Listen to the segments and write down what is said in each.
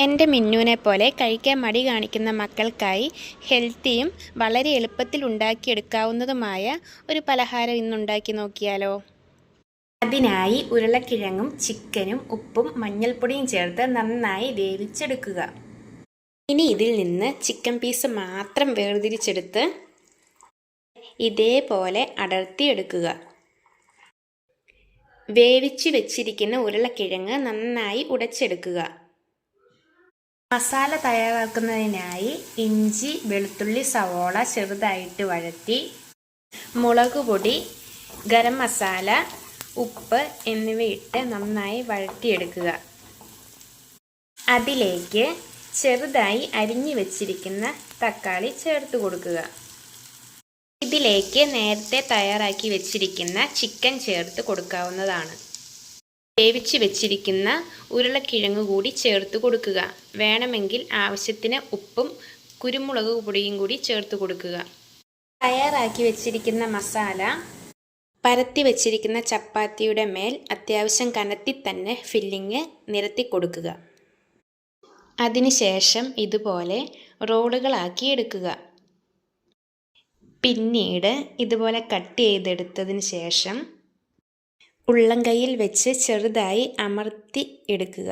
എൻ്റെ മിന്നുവിനെ പോലെ കഴിക്കാൻ മടി കാണിക്കുന്ന മക്കൾക്കായി ഹെൽത്തിയും വളരെ എളുപ്പത്തിൽ ഉണ്ടാക്കിയെടുക്കാവുന്നതുമായ ഒരു പലഹാരം ഇന്നുണ്ടാക്കി നോക്കിയാലോ? അതിനായി ഉരുളക്കിഴങ്ങും ചിക്കനും ഉപ്പും മഞ്ഞൾപ്പൊടിയും ചേർത്ത് നന്നായി വേവിച്ചെടുക്കുക. ഇനി ഇതിൽ നിന്ന് ചിക്കൻ പീസ് മാത്രം വേർതിരിച്ചെടുത്ത് ഇതേപോലെ അടർത്തിയെടുക്കുക. വേവിച്ചു വെച്ചിരിക്കുന്ന ഉരുളക്കിഴങ്ങ് നന്നായി ഉടച്ചെടുക്കുക. മസാല തയ്യാറാക്കുന്നതിനായി ഇഞ്ചി, വെളുത്തുള്ളി, സവോള ചെറുതായിട്ട് വഴറ്റി മുളകുപൊടി, ഗരം മസാല, ഉപ്പ് എന്നിവയിട്ട് നന്നായി വഴറ്റിയെടുക്കുക. അതിലേക്ക് ചെറുതായി അരിഞ്ഞു വെച്ചിരിക്കുന്ന തക്കാളി ചേർത്ത് കൊടുക്കുക. ഇതിലേക്ക് നേരത്തെ തയ്യാറാക്കി വെച്ചിരിക്കുന്ന ചിക്കൻ ചേർത്ത് കൊടുക്കാവുന്നതാണ്. വേവിച്ച് വെച്ചിരിക്കുന്ന ഉരുളക്കിഴങ്ങ് കൂടി ചേർത്ത് കൊടുക്കുക. വേണമെങ്കിൽ ആവശ്യത്തിന് ഉപ്പും കുരുമുളക് പൊടിയും കൂടി ചേർത്ത് കൊടുക്കുക. തയ്യാറാക്കി വെച്ചിരിക്കുന്ന മസാല പരത്തി വെച്ചിരിക്കുന്ന ചപ്പാത്തിയുടെ മേൽ അത്യാവശ്യം കനത്തി തന്നെ ഫില്ലിങ് നിരത്തി കൊടുക്കുക. അതിനുശേഷം ഇതുപോലെ റോളുകളാക്കി എടുക്കുക. പിന്നീട് ഇതുപോലെ കട്ട് ചെയ്തെടുത്തതിന് ശേഷം ഉള്ളംകൈയിൽ വെച്ച് ചെറുതായി അമർത്തി എടുക്കുക.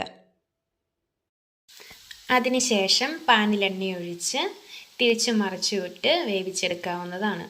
അതിനുശേഷം പാനിൽ എണ്ണ ഒഴിച്ച് തിരിച്ചു മറിച്ചു വിട്ട് വേവിച്ചെടുക്കാവുന്നതാണ്.